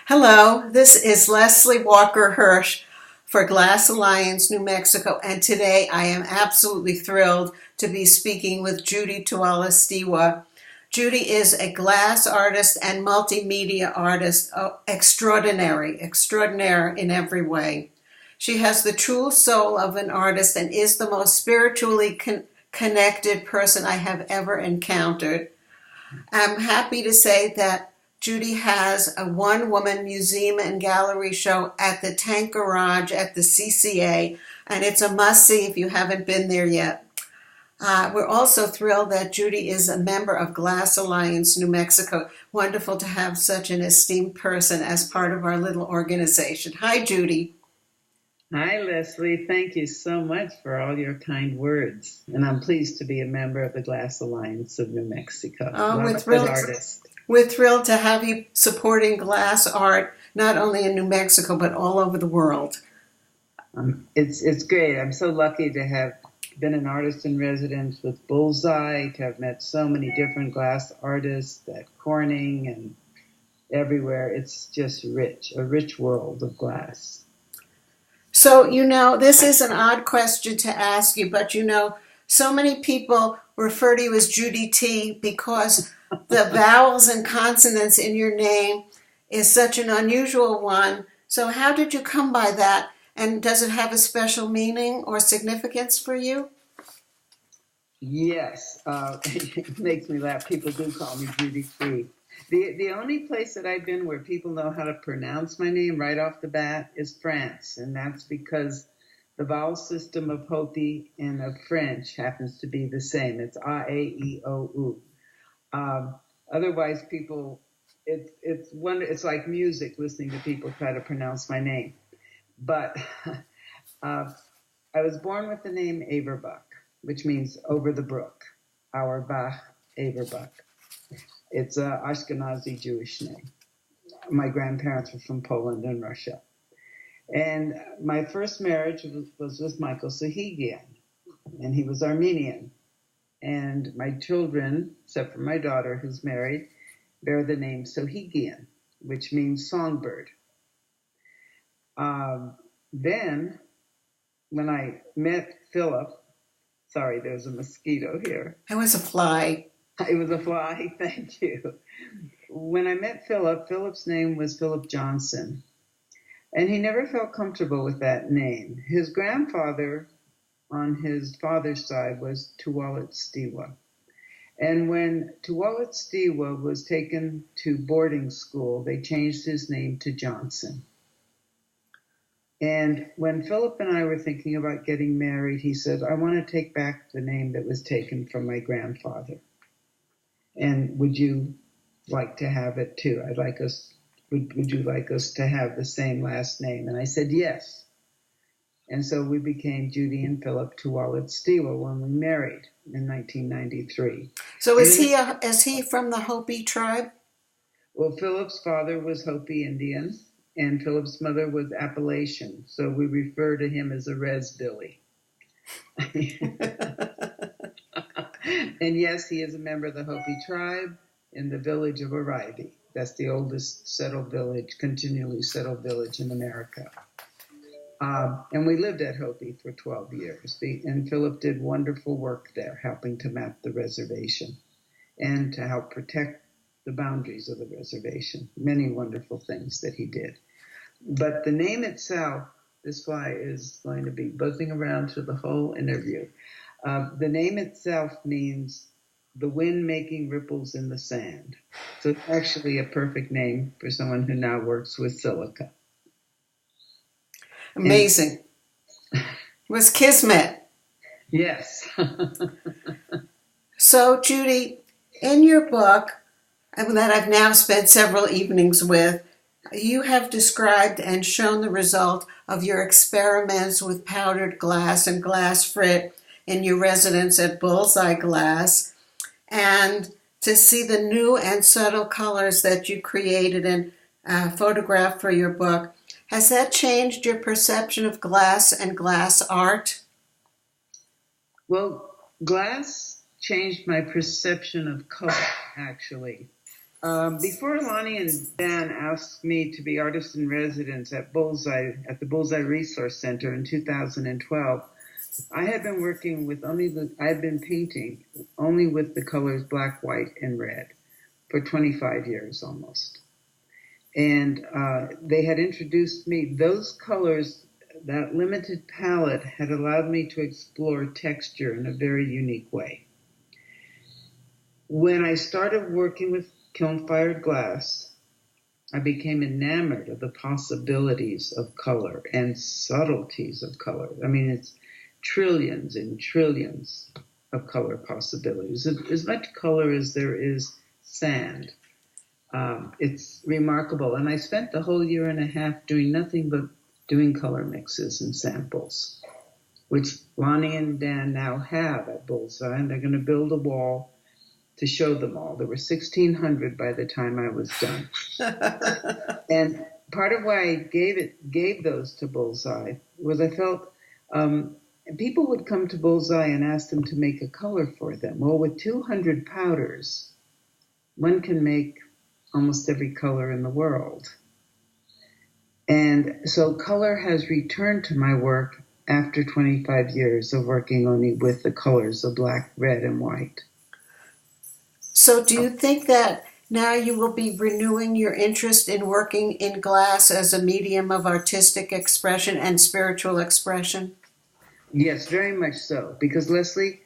Hello, this is Leslie Walker-Hirsch for Glass Alliance, New Mexico, and today I am absolutely thrilled to be speaking with Judy Tuwaletstiwa. Judy is a glass artist and multimedia artist, extraordinary in every way. She has the true soul of an artist and is the most spiritually connected person I have ever encountered. I'm happy to say that Judy has a one-woman museum and gallery show at the Tank Garage at the CCA, and it's a must-see if you haven't been there yet. We're also thrilled that Judy is a member of Glass Alliance New Mexico. Wonderful to have such an esteemed person as part of our little organization. Hi, Judy. Hi, Leslie. Thank you so much for all your kind words. And I'm pleased to be a member of the Glass Alliance of New Mexico. We're thrilled to have you supporting glass art, not only in New Mexico, but all over the world. It's great. I'm so lucky to have been an artist in residence with Bullseye, to have met so many different glass artists at Corning and everywhere. It's just a rich world of glass. So, this is an odd question to ask you, but so many people refer to you as Judy T because the vowels and consonants in your name is such an unusual one. So how did you come by that? And does it have a special meaning or significance for you? Yes. It makes me laugh. People do call me Judy T. The only place that I've been where people know how to pronounce my name right off the bat is France. And that's because the vowel system of Hopi and of French happens to be the same. It's A-E-I-O-U. Otherwise, people, it's like music, listening to people try to pronounce my name. But I was born with the name Averbach, which means over the brook. Auerbach, Averbach. It's an Ashkenazi Jewish name. My grandparents were from Poland and Russia. And my first marriage was with Michael Sahigian, and he was Armenian. And my children, except for my daughter who's married, bear the name Sohigian, which means songbird. Then, when I met Philip, sorry, there's a mosquito here. It was a fly. It was a fly, thank you. When I met Philip, Philip's name was Philip Johnson. And he never felt comfortable with that name. His grandfather on his father's side was Tuwaletstiwa. And when Tuwaletstiwa was taken to boarding school, they changed his name to Johnson. And when Philip and I were thinking about getting married, he said, I want to take back the name that was taken from my grandfather. And would you like to have it too? Would you like us to have the same last name? And I said, yes. And so we became Judy and Philip Tuwaletstiwa when we married in 1993. So is he from the Hopi tribe? Well, Philip's father was Hopi Indian, and Philip's mother was Appalachian. So we refer to him as a Res Billy. And yes, he is a member of the Hopi tribe in the village of Arrivie. That's the oldest continually settled village in America. And we lived at Hopi for 12 years. And Philip did wonderful work there, helping to map the reservation and to help protect the boundaries of the reservation. Many wonderful things that he did. But the name itself, this fly is going to be buzzing around through the whole interview. The name itself means the wind making ripples in the sand. So it's actually a perfect name for someone who now works with silica. Amazing. It was kismet. Yes. So, Judy, in your book, that I've now spent several evenings with, you have described and shown the result of your experiments with powdered glass and glass frit in your residence at Bullseye Glass, and to see the new and subtle colors that you created and photographed for your book. Has that changed your perception of glass and glass art? Well, glass changed my perception of color, actually. Before Lonnie and Dan asked me to be artist in residence at the Bullseye Resource Center in 2012, I had been painting only with the colors black, white, and red for 25 years almost. And they had introduced me, those colors, that limited palette had allowed me to explore texture in a very unique way. When I started working with kiln-fired glass, I became enamored of the possibilities of color and subtleties of color. I mean, it's trillions and trillions of color possibilities. As much color as there is sand. It's remarkable. And I spent the whole year and a half doing nothing but doing color mixes and samples, which Lonnie and Dan now have at Bullseye, and they're going to build a wall to show them all. There were 1,600 by the time I was done. And part of why I gave those to Bullseye was I felt people would come to Bullseye and ask them to make a color for them. Well, with 200 powders, one can make almost every color in the world. And so color has returned to my work after 25 years of working only with the colors of black, red, and white. So do you think that now you will be renewing your interest in working in glass as a medium of artistic expression and spiritual expression? Yes, very much so. Because, Leslie,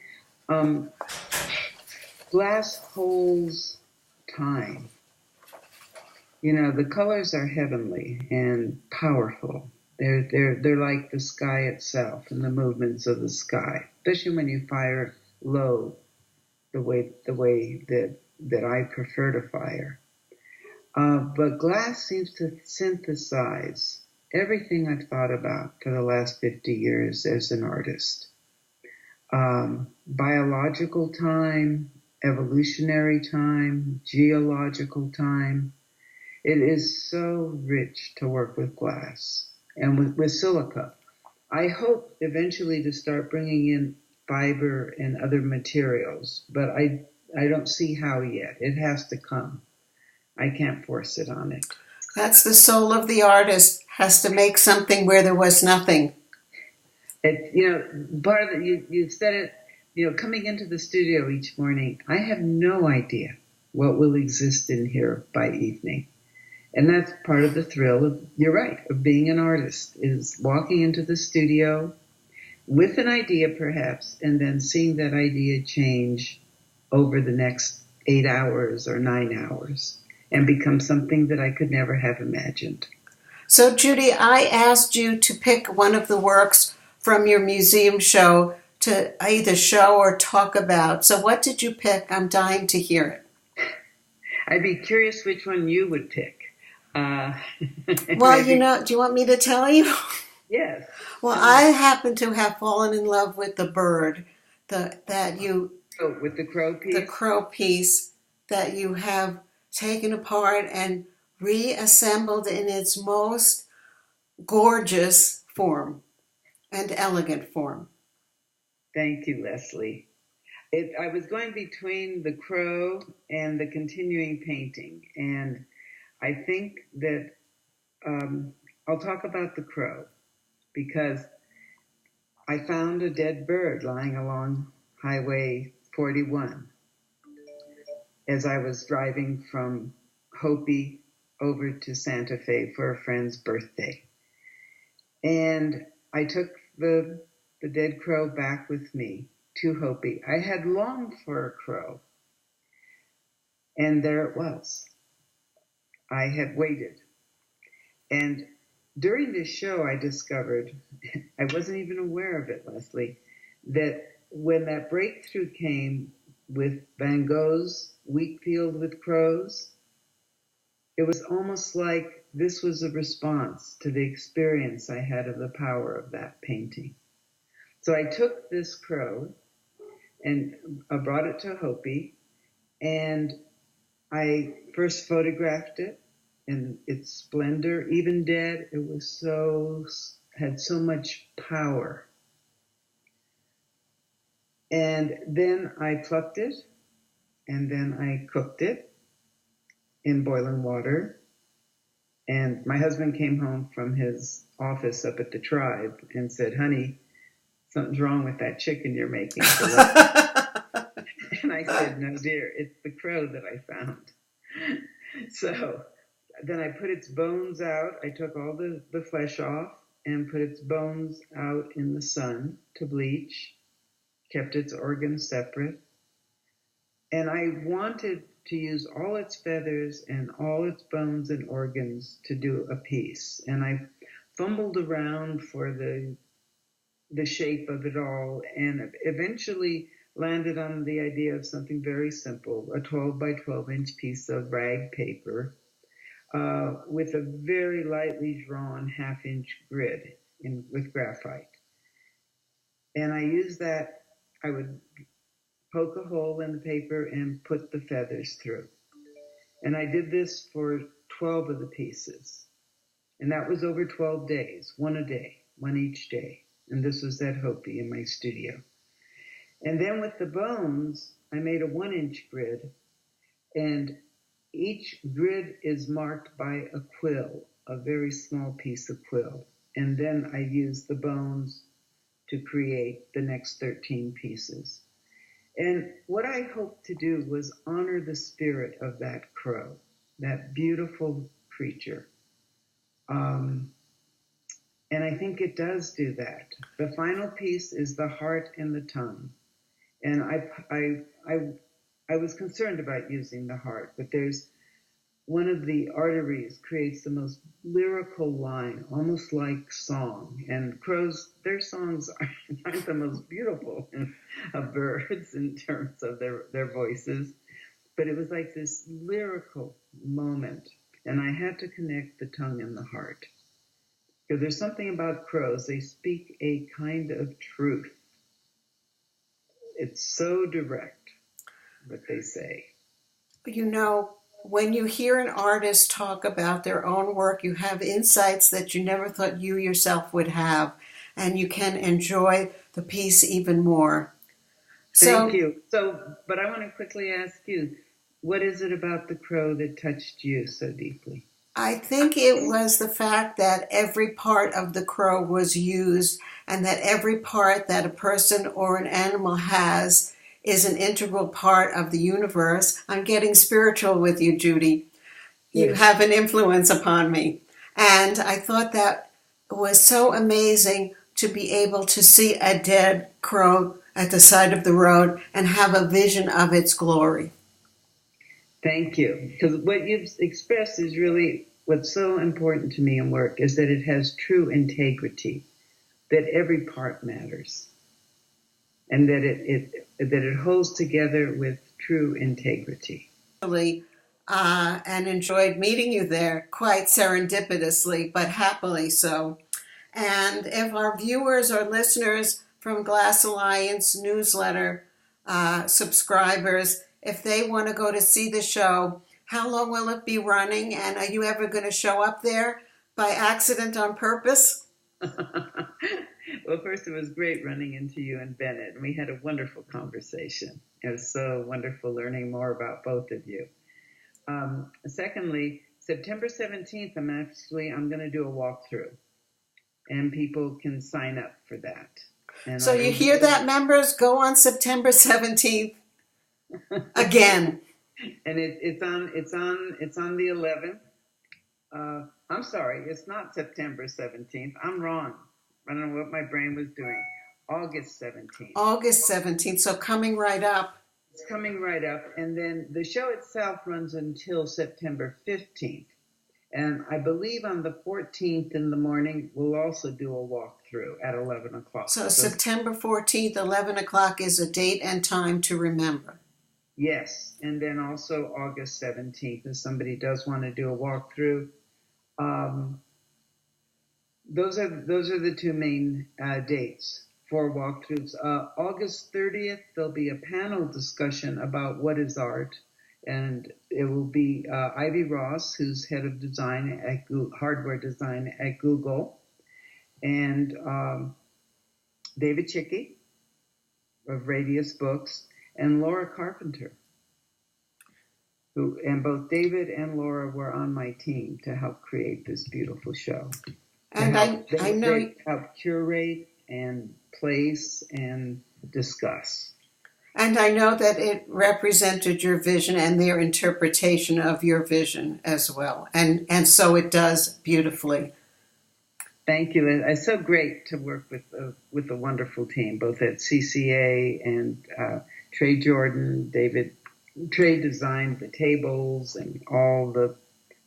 glass holds time. You know, the colors are heavenly and powerful. They're like the sky itself and the movements of the sky, especially when you fire low, the way that I prefer to fire. But glass seems to synthesize everything I've thought about for the last 50 years as an artist. Biological time, evolutionary time, geological time. It is so rich to work with glass and with silica. I hope eventually to start bringing in fiber and other materials, but I don't see how yet. It has to come. I can't force it on it. That's the soul of the artist, has to make something where there was nothing. Part of it, you said it, coming into the studio each morning, I have no idea what will exist in here by evening. And that's part of the thrill of, you're right, of being an artist, is walking into the studio with an idea perhaps, and then seeing that idea change over the next 8 hours or 9 hours and become something that I could never have imagined. So, Judy, I asked you to pick one of the works from your museum show to either show or talk about. So what did you pick? I'm dying to hear it. I'd be curious which one you would pick. Well, do you want me to tell you? Yes. Well, I happen to have fallen in love with the bird with the crow piece? The crow piece that you have taken apart and reassembled in its most gorgeous form and elegant form. Thank you, Leslie. I was going between the crow and the continuing painting, and I think that I'll talk about the crow because I found a dead bird lying along Highway 41 as I was driving from Hopi over to Santa Fe for a friend's birthday. And I took the dead crow back with me to Hopi. I had longed for a crow, and there it was. I had waited. And during this show, I discovered, I wasn't even aware of it, Leslie, that when that breakthrough came with Van Gogh's Wheat Field with Crows, it was almost like this was a response to the experience I had of the power of that painting. So I took this crow and I brought it to Hopi, and I first photographed it in its splendor. Even dead, it was had so much power. And then I plucked it, and then I cooked it, in boiling water. And my husband came home from his office up at the tribe and said, honey, something's wrong with that chicken you're making for lunch. And I said, no, dear, it's the crow that I found. So then I put its bones out. I took all the flesh off and put its bones out in the sun to bleach, kept its organs separate. And I wanted to use all its feathers and all its bones and organs to do a piece. And I fumbled around for the shape of it all and eventually landed on the idea of something very simple, a 12 by 12 inch piece of rag paper with a very lightly drawn half-inch grid with graphite. And I used that. I would poke a hole in the paper and put the feathers through. And I did this for 12 of the pieces. And that was over 12 days, one a day, one each day. And this was at Hopi in my studio. And then with the bones, I made a 1-inch grid. And each grid is marked by a quill, a very small piece of quill. And then I used the bones to create the next 13 pieces. And what I hoped to do was honor the spirit of that crow, that beautiful creature. And I think it does do that. The final piece is the heart and the tongue. And I was concerned about using the heart, but there's one of the arteries creates the most lyrical line, almost like song. And crows, their songs aren't the most beautiful of birds in terms of their voices, but it was like this lyrical moment. And I had to connect the tongue and the heart. Because there's something about crows, they speak a kind of truth. It's so direct, what they say. You know, when you hear an artist talk about their own work, you have insights that you never thought you yourself would have, and you can enjoy the piece even more. Thank you. But I want to quickly ask you, what is it about the crow that touched you so deeply? I think it was the fact that every part of the crow was used, and that every part that a person or an animal has is an integral part of the universe. I'm getting spiritual with you, Judy. You Yes. have an influence upon me. And I thought that was so amazing to be able to see a dead crow at the side of the road and have a vision of its glory. Thank you. Because what you've expressed is really what's so important to me in work is that it has true integrity, that every part matters, and that it holds together with true integrity. And enjoyed meeting you there quite serendipitously, but happily so. And if our viewers or listeners from Glass Alliance newsletter subscribers, if they want to go to see the show, how long will it be running? And are you ever going to show up there by accident on purpose? Well, first, it was great running into you and Bennett. We had a wonderful conversation. It was so wonderful learning more about both of you. Secondly, September 17th, I'm going to do a walkthrough, and people can sign up for that. And so you hear that, members? Go on September 17th again. And it's on the 11th. I'm sorry, it's not September 17th. I'm wrong. I don't know what my brain was doing. August 17th. August 17th, so coming right up. It's coming right up. And then the show itself runs until September 15th. And I believe on the 14th in the morning, we'll also do a walkthrough at 11 o'clock. So September 14th, 11 o'clock is a date and time to remember. Yes. And then also August 17th, if somebody does want to do a walkthrough. Those are the two main dates for walkthroughs. August 30th, there'll be a panel discussion about what is art. And it will be Ivy Ross, who's head of design at hardware design at Google, and David Chicky of Radius Books, and Laura Carpenter. and both David and Laura were on my team to help create this beautiful show. And I know they help curate and place and discuss. And I know that it represented your vision and their interpretation of your vision as well. And so it does beautifully. Thank you. It's so great to work with a wonderful team, both at CCA and Trey Jordan. Trey designed the tables and all the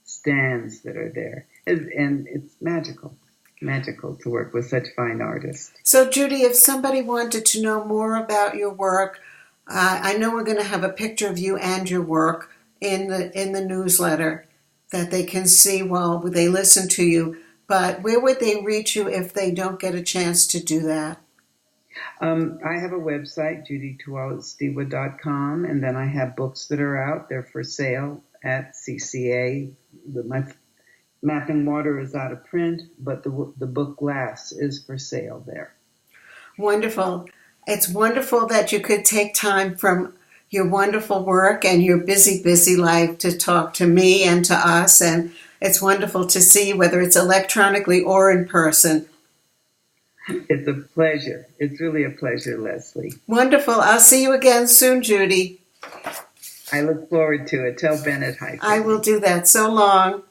stands that are there. And it's magical to work with such fine artists. So, Judy, if somebody wanted to know more about your work, I know we're going to have a picture of you and your work in the newsletter that they can see while they listen to you. But where would they reach you if they don't get a chance to do that? I have a website, judytuwaletstiwa.com, and then I have books that are out. They're for sale at CCA. My Mapping Water is out of print, but the book Glass is for sale there. Wonderful. It's wonderful that you could take time from your wonderful work and your busy, busy life to talk to me and to us. And it's wonderful to see whether it's electronically or in person. It's a pleasure. It's really a pleasure, Leslie. Wonderful. I'll see you again soon, Judy. I look forward to it. Tell Bennett hi. I will do that. So long.